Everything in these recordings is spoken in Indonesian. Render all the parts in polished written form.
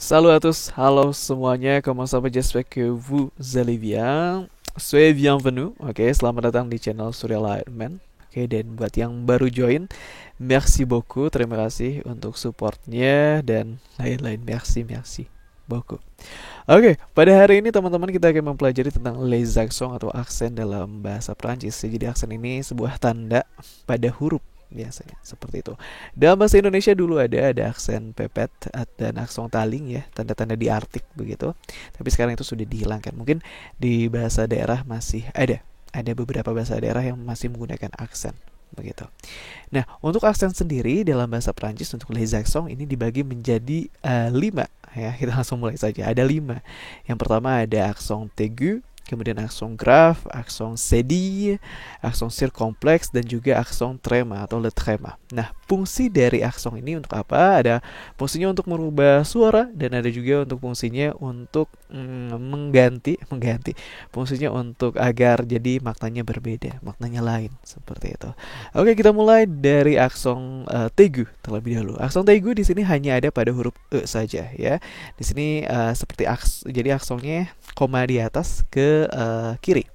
Salut à tous, halo semuanya, comment ça va? J'espère que vous allez bien. Soyez bienvenue, oke, selamat datang di channel Surya Lightman. Oke, dan buat yang baru join, merci beaucoup, terima kasih untuk supportnya dan lain-lain, merci beaucoup. Oke, pada hari ini teman-teman kita akan mempelajari tentang les accents atau aksen dalam bahasa Prancis. Jadi aksen ini sebuah tanda pada huruf biasanya seperti itu. Dalam bahasa Indonesia dulu ada aksen pepet dan aksen taling ya, tanda-tanda di artik begitu. Tapi sekarang itu sudah dihilangkan. Mungkin di bahasa daerah masih ada beberapa bahasa daerah yang masih menggunakan aksen begitu. Nah, untuk aksen sendiri dalam bahasa Prancis untuk les accents ini dibagi menjadi 5 ya. Kita langsung mulai saja. Ada 5. Yang pertama ada aksen aigu, kemudian aksen grave, aksen cédille, aksen circonflexe, dan juga aksen tréma atau le tréma. Nah, fungsi dari aksen ini untuk apa? Ada fungsinya untuk merubah suara dan ada juga untuk fungsinya untuk mengganti. Fungsinya untuk agar jadi maknanya berbeda, maknanya lain seperti itu. Oke, kita mulai dari aksen aigu terlebih dahulu. Aksen aigu di sini hanya ada pada huruf e saja ya. Di sini seperti jadi aksennya koma di atas ke kiri.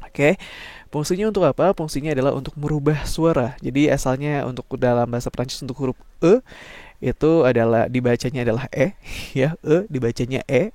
Oke. Fungsinya untuk apa? Fungsinya adalah untuk merubah suara. Jadi asalnya untuk dalam bahasa Prancis untuk huruf e itu adalah dibacanya adalah e ya, e dibacanya e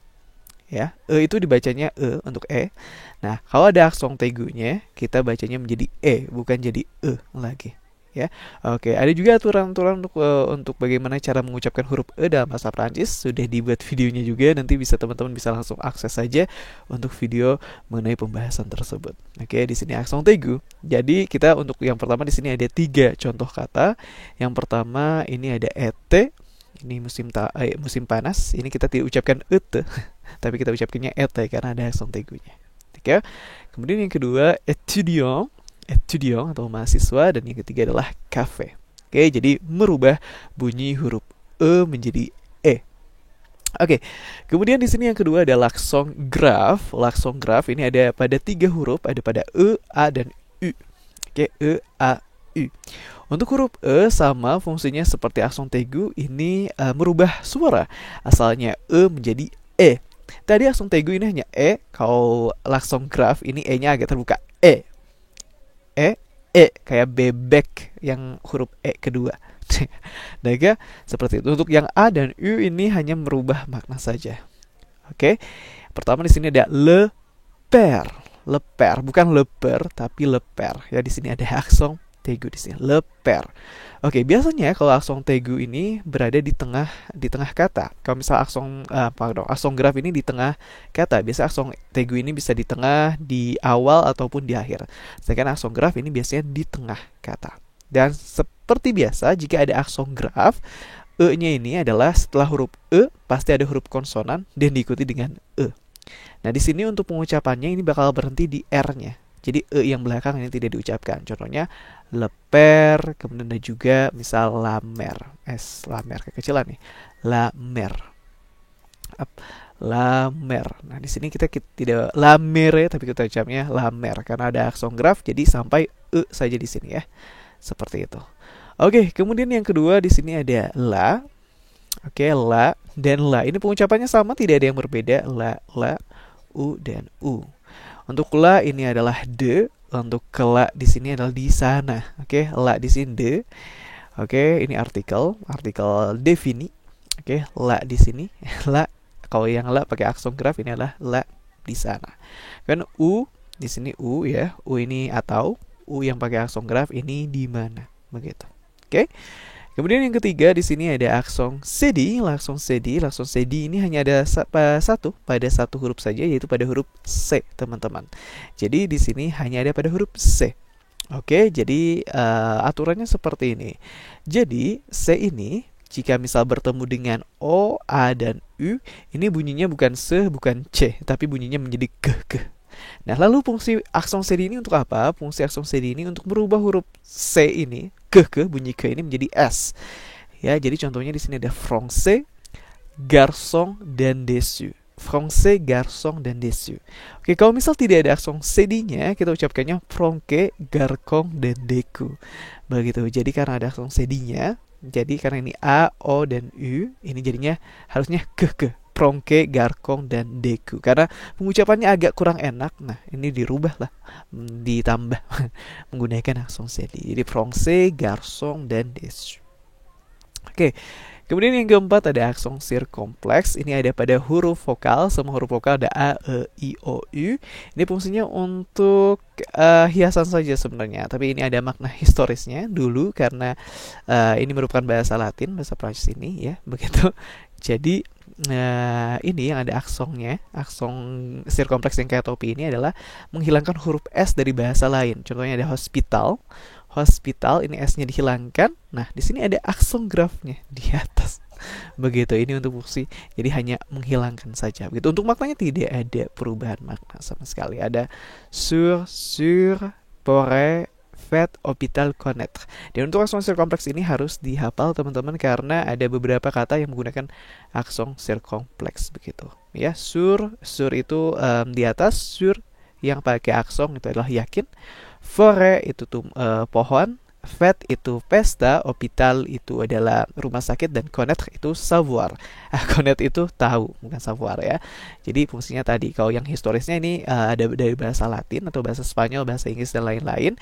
ya. E itu dibacanya e untuk e. Nah, kalau ada aksen tegunya kita bacanya menjadi e bukan jadi e lagi. Ya, oke. Ada juga aturan-aturan untuk bagaimana cara mengucapkan huruf e dalam bahasa Prancis. Sudah dibuat videonya juga. Nanti teman-teman bisa langsung akses saja untuk video mengenai pembahasan tersebut. Oke, di sini aksen aigu. Jadi kita untuk yang pertama di sini ada 3 contoh kata. Yang pertama ini ada été. Ini musim panas. Ini kita tidak ucapkan ete, tapi kita ucapkannya été karena ada aksen aigunya. Oke. Kemudian yang kedua étudiant atau mahasiswa, dan yang ketiga adalah cafe. Oke, jadi merubah bunyi huruf e menjadi e. Oke. Kemudian di sini yang kedua ada aksen grave. Aksen grave ini ada pada 3 huruf, ada pada e, a dan u. Oke, e, a, u. Untuk huruf e sama fungsinya seperti aksen aigu, ini merubah suara. Asalnya e menjadi e. Tadi aksen aigu ini hanya e, kalau aksen grave ini e-nya agak terbuka, e kayak bebek yang huruf e kedua. Nah, ya, seperti itu. Untuk yang a dan u ini hanya merubah makna saja. Oke. Pertama di sini ada le père, bukan le père tapi le père. Ya, di sini ada aksen aigu di sini, le père. Oke, biasanya kalau aksen aigu ini berada di tengah kata. Kalau misal aksen grave ini di tengah kata, biasa aksen aigu ini bisa di tengah, di awal ataupun di akhir. Sedangkan aksen grave ini biasanya di tengah kata. Dan seperti biasa jika ada aksen grave, e-nya ini adalah setelah huruf e pasti ada huruf konsonan dan diikuti dengan e. Nah, di sini untuk pengucapannya ini bakal berhenti di r-nya. Jadi e yang belakang ini tidak diucapkan. Contohnya le père, kemudian ada juga misal la mer. La mer kekecilan nih. La mer. La mer. Nah, di sini kita tidak la mere tapi kita ucapnya la mer karena ada aksen grave, jadi sampai e saja di sini ya. Seperti itu. Oke, kemudian yang kedua di sini ada la. Oke, la dan la. Ini pengucapannya sama, tidak ada yang berbeda. La, u dan u. Untuk la ini adalah de, untuk la di sini adalah di sana. Oke, la di sini de. Oke, ini artikel defini. Oke, la di sini la. Kalau yang la pakai aksen grave ini adalah la di sana. Kan u di sini u ya. U ini atau u yang pakai aksen grave ini di mana. Begitu. Oke. Kemudian yang ketiga di sini ada aksen cédille. Aksen cédille ini hanya ada pada satu huruf saja, yaitu pada huruf c, teman-teman. Jadi di sini hanya ada pada huruf c. Oke, jadi aturannya seperti ini. Jadi c ini jika misal bertemu dengan o, a dan u, ini bunyinya bukan se, bukan c, tapi bunyinya menjadi ke. Nah, lalu fungsi aksen cédille ini untuk apa? Fungsi aksen cédille ini untuk merubah huruf c ini, bunyi ke ini menjadi s. Ya, jadi contohnya di sini ada français, garçon dan déçu. Français, garçon dan déçu. Oke, kalau misal tidak ada aksen cédille-nya, kita ucapkannya franque, garcon dan décu. Begitu. Jadi karena ada aksen cédille-nya, Jadi karena ini A, O, dan U, ini jadinya harusnya ke. Pronke, garkong, dan deku. Karena pengucapannya agak kurang enak, nah ini dirubah lah, ditambah menggunakan aksen sedi. Jadi pronse, garsong, dan desu. Oke. Kemudian yang keempat ada aksen sirkompleks. Ini ada pada huruf vokal. Semua huruf vokal ada A, E, I, O, U. Ini fungsinya untuk hiasan saja sebenarnya. Tapi ini ada makna historisnya dulu karena ini merupakan bahasa Latin, bahasa Prancis ini ya, begitu. Jadi ini yang ada aksongnya, akson sirkompleks yang kayak topi ini adalah menghilangkan huruf S dari bahasa lain. Contohnya ada hospital. Hospital, ini S-nya dihilangkan. Nah, di sini ada aksen grafnya di atas. Begitu, ini untuk fungsi. Jadi hanya menghilangkan saja. Begitu, untuk maknanya tidak ada perubahan makna sama sekali. Ada sur, pourrait, fait, hôpital, connaître. Dan untuk aksen sirkompleks ini harus dihafal teman-teman karena ada beberapa kata yang menggunakan aksen sirkompleks begitu. Ya, sur itu di atas, sur yang pakai aksen itu adalah yakin. Forêt itu pohon, fête itu pesta, hôpital itu adalah rumah sakit, dan connaître itu savoir. Connaître itu tahu, bukan savoir ya. Jadi fungsinya tadi, kalau yang historisnya ini ada dari bahasa Latin atau bahasa Spanyol, bahasa Inggris, dan lain-lain.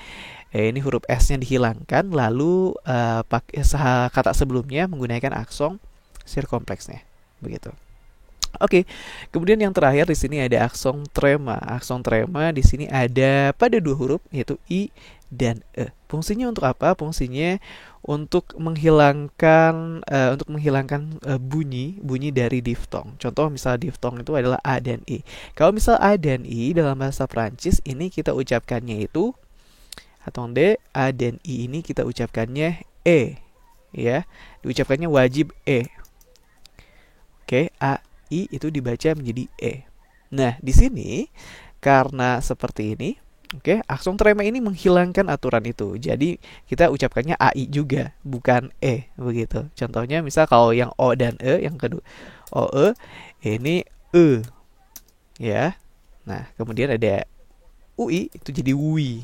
Ini huruf S-nya dihilangkan, lalu kata sebelumnya menggunakan aksen sirkompleksnya, begitu. Oke, kemudian yang terakhir di sini ada aksen trema. Aksen trema di sini ada pada dua huruf, yaitu I dan E. Fungsinya untuk apa? Fungsinya untuk menghilangkan bunyi dari diftong. Contoh misal diftong itu adalah A dan I. Kalau misal A dan I dalam bahasa Prancis ini kita ucapkannya itu, attendez, A dan I ini kita ucapkannya E, ya, diucapkannya wajib E. Oke, A I itu dibaca menjadi E. Nah, di sini karena seperti ini, oke, aksen trema ini menghilangkan aturan itu. Jadi kita ucapkannya AI juga, bukan E, begitu. Contohnya misal kalau yang O dan E, yang kedua O E, ini E, ya. Nah, kemudian ada UI itu jadi WI.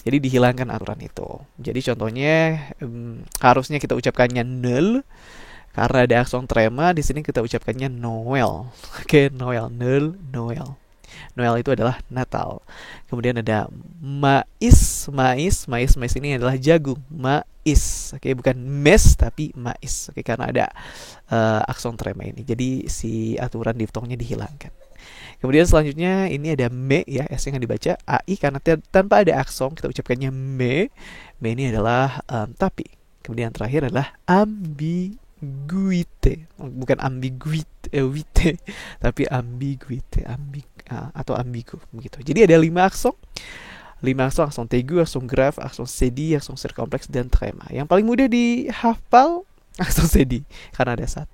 Jadi dihilangkan aturan itu. Jadi contohnya harusnya kita ucapkannya nul. Karena ada aksen trema, di sini kita ucapkannya Noel. Oke, Noel, Noel. Noel itu adalah Natal. Kemudian ada mais ini adalah jagung, mais. Oke, bukan mes tapi mais. Oke, karena ada aksen trema ini. Jadi si aturan diftongnya dihilangkan. Kemudian selanjutnya ini ada me ya, S yang dibaca AI karena tanpa ada aksen kita ucapkannya me. Me ini adalah tapi. Kemudian terakhir adalah ambiguïté, bukan ambiguïté, tapi ambiguïté, atau ambigu begitu. Jadi ada 5 aksen. 5 aksen, aksen aigu, aksen grave, aksen sedi, aksen sirkompleks, dan trema. Yang paling mudah dihafal aksen sedi karena ada 1.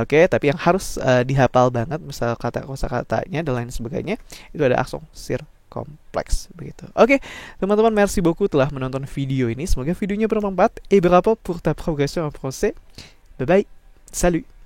Oke, tapi yang harus dihafal banget misal kosakatanya dan lain sebagainya itu ada aksen sirkompleks begitu. Oke, teman-teman, merci beaucoup telah menonton video ini. Semoga videonya bermanfaat. Et bravo pour ta progression en français. Bye bye, salut.